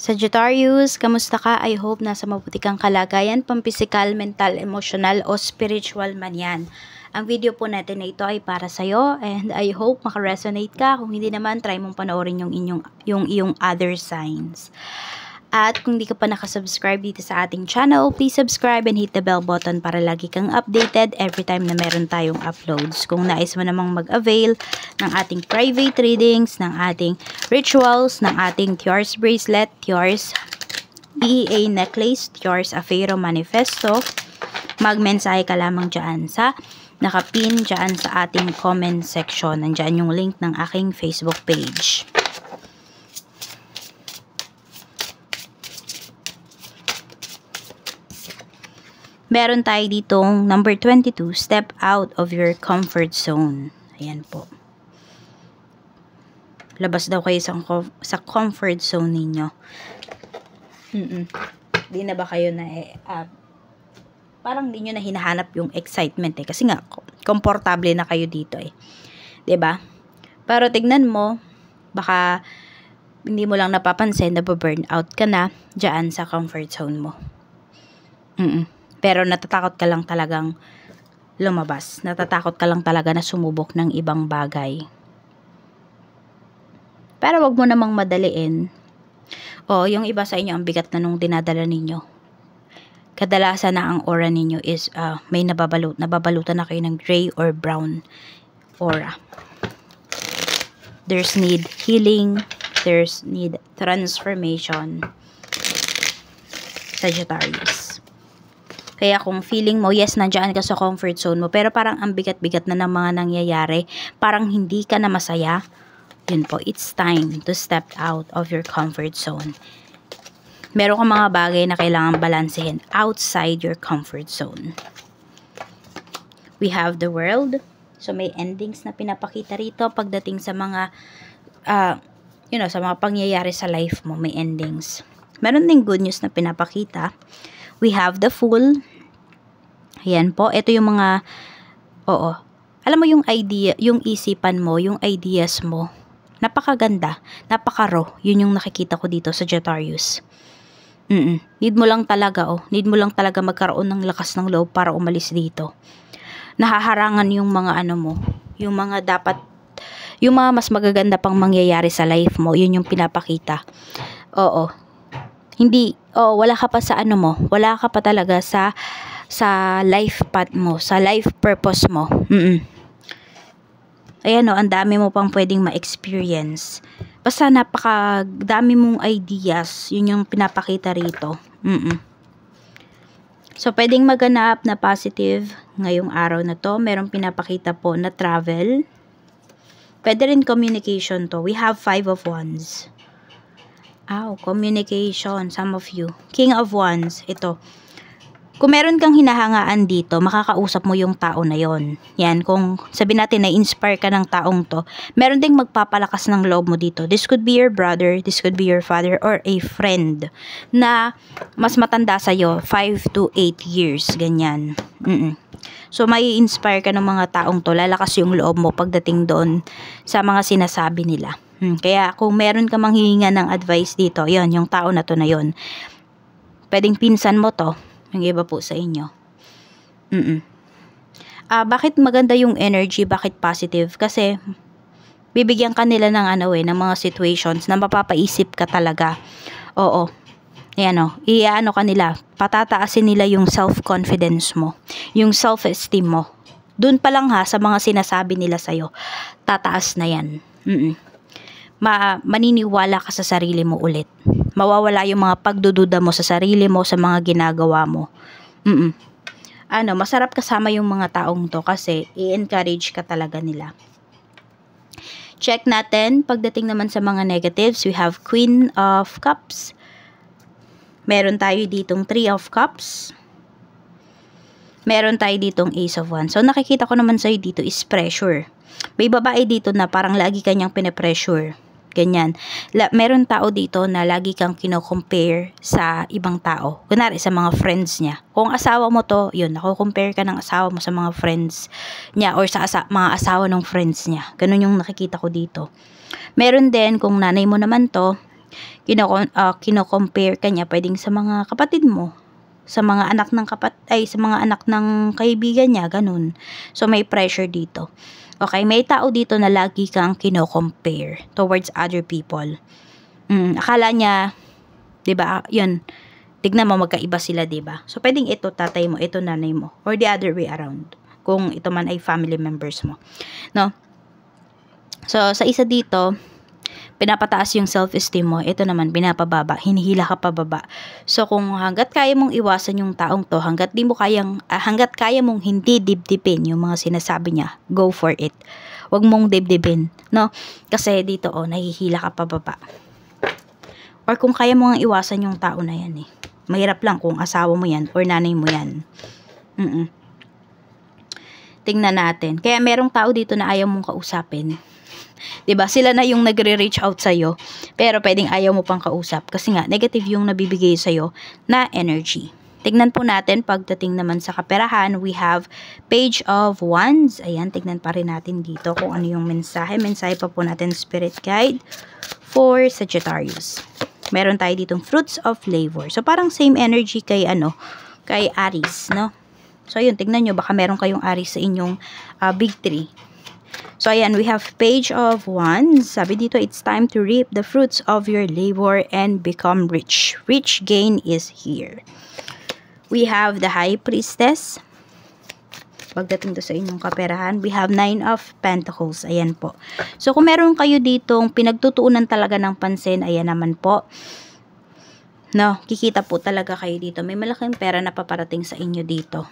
Sagittarius, kamusta ka? I hope nasa mabuti kang kalagayan, pampisikal, mental, emotional o spiritual man yan. Ang video po natin na ito ay para sa'yo and I hope makaresonate ka. Kung hindi naman, try mong panoorin yung iyong other signs. At kung di ka pa nakasubscribe dito sa ating channel, please subscribe and hit the bell button para lagi kang updated every time na meron tayong uploads. Kung nais mo namang mag-avail ng ating private readings, ng ating rituals, ng ating Tiors bracelet, Tiors EEA necklace, Tiors Afero manifesto, magmensahe ka lamang dyan sa nakapin dyan sa ating comment section. Nandyan yung link ng aking Facebook page. Meron tayo ditong number 22, step out of your comfort zone. Ayan po. Labas daw kayo sa comfort zone ninyo. Di na ba kayo na parang di nyo na hinahanap yung excitement kasi nga, komportable na kayo dito 'Di ba? Pero tignan mo, baka hindi mo lang napapansin na burn out ka na dyan sa comfort zone mo. Pero natatakot ka lang talagang lumabas. Natatakot ka lang talaga na sumubok ng ibang bagay. Pero wag mo namang madaliin. Yung iba sa inyo, ang bigat na nung dinadala ninyo. Kadalasan na ang aura ninyo is may nababalutan na kayo ng gray or brown aura. There's need healing. There's need transformation. Sagittarius. Kaya kung feeling mo, yes, nandiyan ka sa comfort zone mo, pero parang ang bigat-bigat na ng mga nangyayari, parang hindi ka na masaya, yun po, it's time to step out of your comfort zone. Meron kang mga bagay na kailangan balansehin outside your comfort zone. We have the world. So, may endings na pinapakita rito pagdating sa mga, sa mga pangyayari sa life mo, may endings. Meron ding good news na pinapakita. We have the Fool. Ayan po. Ito yung mga, alam mo yung idea, yung isipan mo, yung ideas mo. Napakaganda. Napaka-raw. Yun yung nakikita ko dito sa Sagittarius. Need mo lang talaga, Need mo lang talaga magkaroon ng lakas ng loob para umalis dito. Nahaharangan yung mga mo. Yung mga dapat, yung mga mas magaganda pang mangyayari sa life mo. Yun yung pinapakita. Hindi, wala ka pa sa mo, wala ka pa talaga sa life path mo, sa life purpose mo. Ayan ang dami mo pang pwedeng ma-experience. Basta napakadami mong ideas, yun yung pinapakita rito. So, pwedeng maganap na positive ngayong araw na to. Merong pinapakita po na travel. Pwede rin communication to. We have 5 of Wands. Communication, some of you. King of Wands, ito. Kung meron kang hinahangaan dito, makakausap mo yung tao na yon. Yan, kung sabi natin na inspire ka ng taong to, meron ding magpapalakas ng loob mo dito. This could be your brother, this could be your father, or a friend na mas matanda sa'yo, 5 to 8 years, ganyan. So, may inspire ka ng mga taong to, lalakas yung loob mo pagdating doon sa mga sinasabi nila. Kaya kung meron ka manghihinga ng advice dito, yon yung tao na to na yon. Pwedeng pinsan mo to, yung iba po sa inyo. Bakit maganda yung energy? Bakit positive? Kasi bibigyan ka nila ng ng mga situations na mapapaisip ka talaga. Ayan iyaano ka nila. Patataasin nila yung self-confidence mo, yung self-esteem mo. Doon pa lang sa mga sinasabi nila sa'yo, tataas na yan. Maniniwala ka sa sarili mo ulit. Mawawala yung mga pagdududa mo sa sarili mo, sa mga ginagawa mo. Masarap kasama yung mga taong to kasi i-encourage ka talaga nila. Check natin. Pagdating naman sa mga negatives, we have Queen of Cups. Meron tayo ditong 3 of Cups. Meron tayo ditong Ace of Wands. So, nakikita ko naman sa'yo dito is pressure. May babae dito na parang lagi kanyang pinapressure. Ganyan. Meron tao dito na lagi kang kino-compare sa ibang tao. Kunwari, sa mga friends niya. Kung asawa mo to, yun, nako-compare ka ng asawa mo sa mga friends niya or sa mga asawa ng friends niya. Ganun yung nakikita ko dito. Meron din, kung nanay mo naman to, kino-compare ka niya, pwedeng sa mga kapatid mo, sa mga anak ng sa mga anak ng kaibigan niya, ganun. So, may pressure dito. Okay, may tao dito na lagi kang kino-compare towards other people. Akala niya, 'di ba? 'Yun. Tignan mo magkaiba sila, 'di ba? So pwedeng ito tatay mo, ito nanay mo, or the other way around. Kung ito man ay family members mo, no? So sa isa dito, pinapataas yung self-esteem mo, ito naman pinapababa, hinihila ka pababa. So kung hangga't kaya mong iwasan yung taong to, hangga't kaya mong hindi dibdibin yung mga sinasabi niya, go for it. Huwag mong dibdibin, no? Kasi dito nahihila ka pababa. Or kung kaya mo nga iwasan yung tao na yan mahirap lang kung asawa mo yan or nanay mo yan. Tingnan natin. Kaya merong tao dito na ayaw mong kausapin. 'Di ba? Sila na yung nagre-reach out sa'yo, pero pwedeng ayaw mo pang kausap kasi nga negative yung nabibigay sa'yo na energy. Tignan po natin pagdating naman sa kaperahan, we have Page of Wands. Ayan, tignan pa rin natin dito kung ano yung mensahe. Mensahe pa po natin Spirit Guide for Sagittarius. Meron tayo ditong Fruits of Labor. So, parang same energy kay Aries, no? So, ayun, tignan nyo, baka meron kayong Aries sa inyong big three. So, ayan, we have Page of Wands. Sabi dito, it's time to reap the fruits of your labor and become rich. Rich gain is here. We have the High Priestess. Pagdating to sa inyong kaperahan, we have 9 of Pentacles. Ayan po. So, kung meron kayo ditong pinagtutuunan talaga ng pansin, ayan naman po. No, kikita po talaga kayo dito. May malaking pera na paparating sa inyo dito.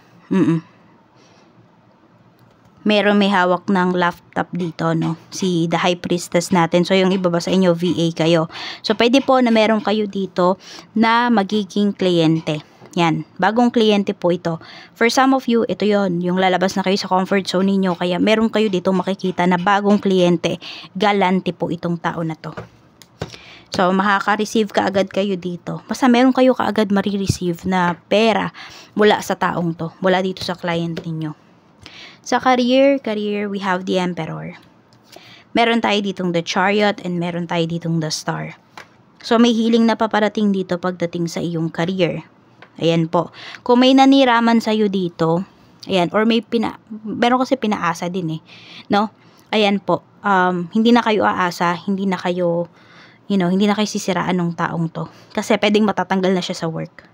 May hawak ng laptop dito, no? Si the High Priestess natin. So, yung iba ba sa inyo, VA kayo. So, pwede po na meron kayo dito na magiging kliyente. Yan, bagong kliyente po ito. For some of you, ito yon, yung lalabas na kayo sa comfort zone ninyo. Kaya meron kayo dito makikita na bagong kliyente. Galante po itong tao na to. So, makaka-receive ka agad kayo dito. Basta meron kayo kaagad marireceive na pera mula sa taong to. Mula dito sa client ninyo. Sa career, we have the Emperor. Meron tayo ditong the Chariot and meron tayo ditong the Star. So, may healing na paparating dito pagdating sa iyong career. Ayan po. Kung may naniraman sa'yo dito, ayan, or meron kasi pinaasa din no? Ayan po. Hindi na kayo aasa, hindi na kayo sisiraan ng taong to. Kasi pwedeng matatanggal na siya sa work.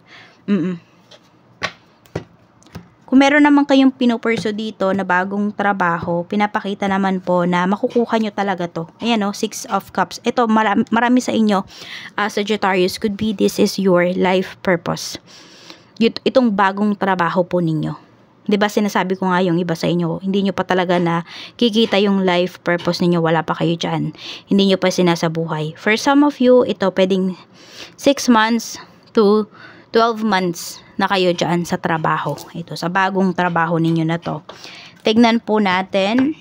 Kung meron naman kayong pinupurso dito na bagong trabaho, pinapakita naman po na makukuha nyo talaga to. Ayan 6 of Cups. Ito, marami sa inyo, Sagittarius, could be this is your life purpose. Itong bagong trabaho po ninyo. 'Di ba sinasabi ko nga yung iba sa inyo, hindi nyo pa talaga na kikita yung life purpose ninyo, wala pa kayo dyan. Hindi nyo pa sinasabuhay. For some of you, ito pwedeng 6 months to 12 months na kayo dyan sa trabaho. Ito, sa bagong trabaho ninyo na to. Tignan po natin,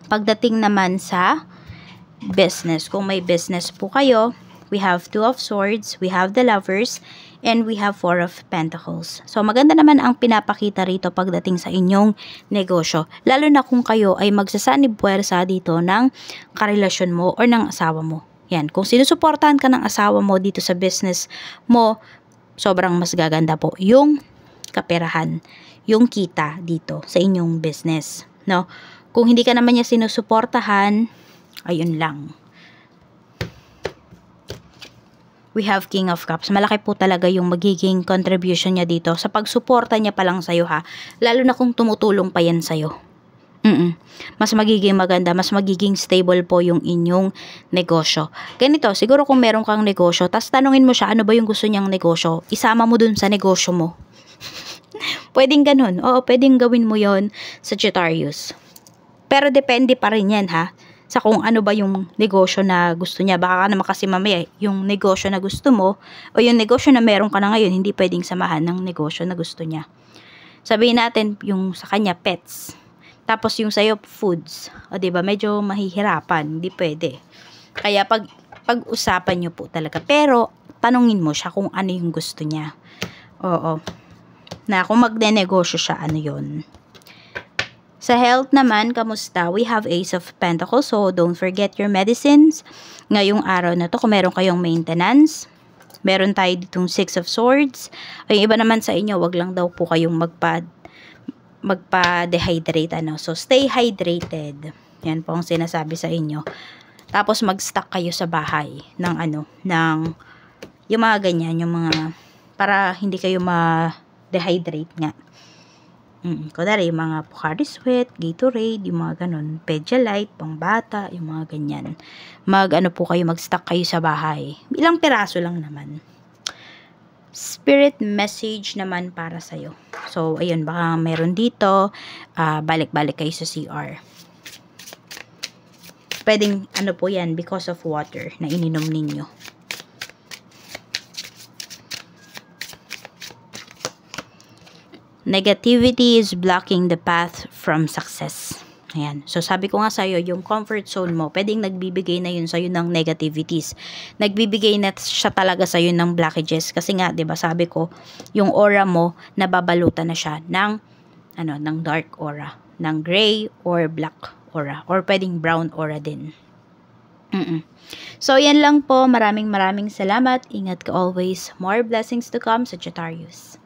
pagdating naman sa business. Kung may business po kayo, we have 2 of Swords, we have the Lovers, and we have 4 of Pentacles. So, maganda naman ang pinapakita rito pagdating sa inyong negosyo. Lalo na kung kayo ay magsasanib puwersa dito ng karelasyon mo or ng asawa mo. Yan, kung sinusuportahan ka ng asawa mo dito sa business mo, sobrang mas gaganda po yung kaperahan, yung kita dito sa inyong business. No? Kung hindi ka naman niya sinusuportahan, ayun lang. We have King of Cups. Malaki po talaga yung magiging contribution niya dito sa pagsuporta niya pa lang sa'yo Lalo na kung tumutulong pa yan sa'yo. Mas magiging maganda, mas magiging stable po yung inyong negosyo. Ganito, siguro kung meron kang negosyo, tas tanungin mo siya, ano ba yung gusto niyang negosyo? Isama mo dun sa negosyo mo. Pwedeng ganun. Oo, pwedeng gawin mo yon Sagittarius. Pero depende pa rin yan sa kung ano ba yung negosyo na gusto niya. Baka naman kasi mamaya, yung negosyo na gusto mo, o yung negosyo na meron ka na ngayon, hindi pwedeng samahan ng negosyo na gusto niya. Sabihin natin, yung sa kanya, pets. Tapos yung sa'yo, foods. O diba, medyo mahihirapan. Hindi pwede. Kaya pag-usapan nyo po talaga. Pero, tanungin mo siya kung ano yung gusto niya. Oo. Na kung magne-negosyo siya, ano yun. Sa health naman, kamusta? We have Ace of Pentacles, so don't forget your medicines. Ngayong araw na to, kung meron kayong maintenance, meron tayo ditong Six of Swords. Ay, iba naman sa inyo, wag lang daw po kayong magpa-dehydrate, ano. So, stay hydrated. Yan po ang sinasabi sa inyo. Tapos, mag-stock kayo sa bahay ng yung mga ganyan, yung mga, para hindi kayo ma-dehydrate nga. Kunwari, yung mga Pocari Sweat, Gatorade, yung mga ganun, Pedialyte, pangbata, yung mga ganyan. Mag-stock kayo sa bahay. Ilang piraso lang naman. Spirit message naman para sa'yo. So, ayun, baka meron dito, balik-balik kayo sa CR. Pwedeng, po yan, because of water na ininom ninyo. Negativity is blocking the path from success. Ayan. So, sabi ko nga sa'yo, yung comfort zone mo, pwedeng nagbibigay na yun sa'yo ng negativities. Nagbibigay na siya talaga sa'yo ng blockages. Kasi nga, diba, sabi ko, yung aura mo, nababalutan na siya ng dark aura. Ng gray or black aura. Or pwedeng brown aura din. So, yan lang po. Maraming salamat. Ingat ka always. More blessings to come, Sagittarius.